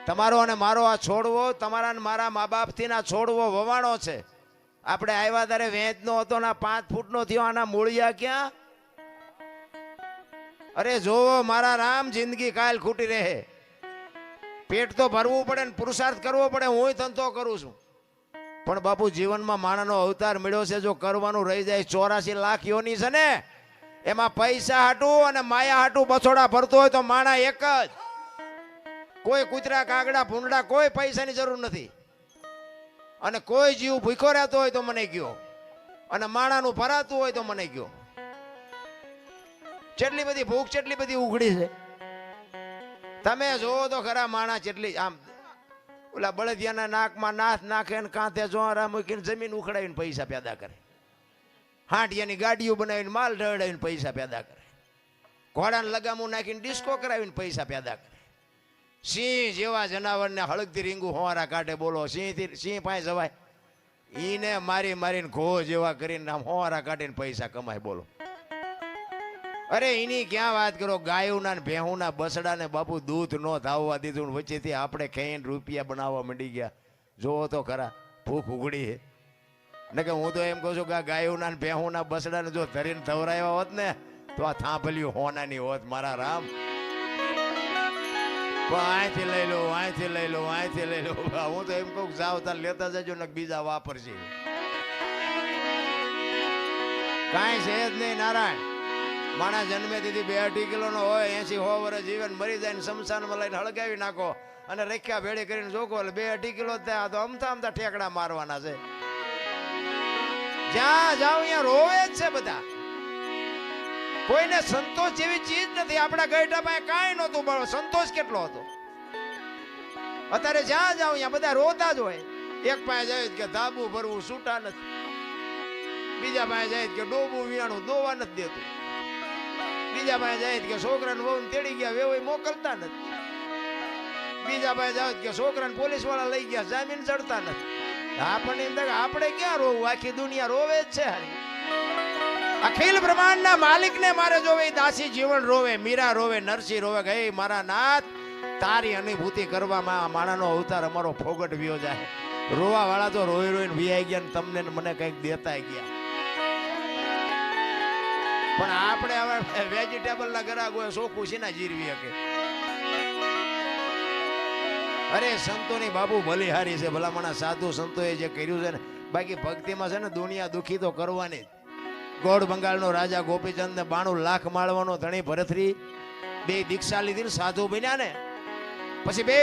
તમારો અને મારો આ છોડવો તમારા અને મારા મા બાપથી ના છોડવો વવાણો છે. આપણે આવ્યા ત્યારે વેચનો હતો ને 5 ફૂટનો થયો. આના મૂળિયા ક્યાં? અરે જોવો મારા રામ, જિંદગી કાલ ખૂટી રહે. પેટ તો ભરવું પડે ને પુરુષાર્થ કરવો પડે. હું ધંધો કરું છું, પણ બાપુ જીવનમાં માણાનો અવતાર મળ્યો છે. જો કરવાનું રહી જાય 84 લાખ યોની છે ને, એમાં પૈસા હાટું અને માયા હાટું બછોડા ભરતો હોય તો માણા એક જ. કોઈ કૂતરા કાગડા ભૂંડા કોઈ પૈસાની જરૂર નથી. અને કોઈ જીવ ભૂખો રહેતો હોય તો મને કયો, અને માણાનું ભરાતું હોય તો મને કયો. કેટલી બધી ભૂખ કેટલી બધી ઉઘડી છે. તમે જોવો તો ખરા માણા કેટલી આમ ઓલા બળદિયાના નાકમાં નાથ નાખે ને કાંતે જોરા મૂકીને જમીન ઉખડાવીને પૈસા પેદા કરે. હાંડિયાની ગાડીઓ બનાવીને માલ ઢળાવીને પૈસા પેદા કરે. ઘોડાને લગામું નાખીને ડિસ્કો કરાવીને પૈસા પેદા કરે. સિંહ જેવા જનાવરને હળગતી રીંગું હોવારા કાઢે. બોલો સિંહ પાસે જવાય? ઈને મારી મારીને ઘો જેવા કરીને આમ હોવારા કાઢીને પૈસા કમાય. બોલો અરે એની ક્યાં વાત કરો. ગાયોના ને ભેહુના બસડા ને બાપુ દૂધ નો ધાવવા દીધું, વચ્ચેથી આપણે ખાઈને રૂપિયા બનાવવા માંડી ગયા. જોવો તો ખરા ભૂખ ઉઘડી છે ને. કે હું તો એમ કહું છું કે ગાયોના ને ભેહુના બસડા ને જો ધરીને ધવરાયા હોત ને તો આ થાંભલ્યું હોનાની હોત મારા રામ. પણ અહીંથી લઈ લો, અહીંથી લઈ લો, અહીંથી લઈ લો. હું તો એમ કહું જાવ તાર લેતા જજો ને બીજા વાપરશે. કાંઈ છે જ નહીં નારાયણ. માણસ જન્મે દીધી 2-2.5 કિલોનો હોય, 80-100 વર્ષ જીવન મરી જાય ને શમશાનમાં લઈને હળગાવી નાખો અને રેખ્યા ભેળી કરીને જોકો એટલે 2-2.5 કિલો થયા તો અમથા અમથા ઠેકડા મારવાના છે. જ્યાં જાવ અહીંયા રોવે જ છે બધા. કોઈને સંતોષ જેવી ચીજ નથી. આપણા ગઈઢા પાસે કાંઈ નહોતું, પણ સંતોષ કેટલો હતો. અત્યારે જ્યાં જાવ અહીંયા બધા રોતા જ હોય. એક પાસે જાય કે ધાબુ ભરવું છૂટા નથી, બીજા પાસે જાય કે ડોબું વિયાણું દોવા નથી દેતું, બીજા પાસે જાય કે છોકરાને વહુ તેડી ગયા વેવાઈ મોકલતા નથી, બીજા પાસે જાય કે છોકરાને પોલીસ વાળા લઈ ગયા જામીન ચડતા નથી. આપણને એમ થાય આપણે ક્યાં રોવું? આખી દુનિયા રોવે જ છે. હારી અખિલ બ્રહ્માંડના માલિકને મારે જોવે. દાસી જીવન રોવે, મીરા રોવે, નરસિંહ રોવે. ગઈ મારા નાથ, તારી અનુભૂતિ કરવામાં માણાનો અવતાર અમારો ફોગટ વ્યો જાય. રોવા વાળા તો રોઈ રોઈને વિયાઈ ગયા ને તમને મને કઈક દેતા ગયા. પણ આપણે હવે વેજીટેબલ ના ગરાગ હોય, સોખું છે ને જીરવી શકે. અરે સંતોની બાબુ બલિહારી છે. ભલામણા સાધુ સંતોએ જે કર્યું છે ને, બાકી ભક્તિમાં છે ને દુનિયા દુખી તો કરવાની. ગોળ બંગાળનો રાજા ગોપીચંદ ને 92 લાખ માળવાનો ધણી ભરતરી 2 દીક્ષા લીધી ને સાધુ બન્યા ને પછી 2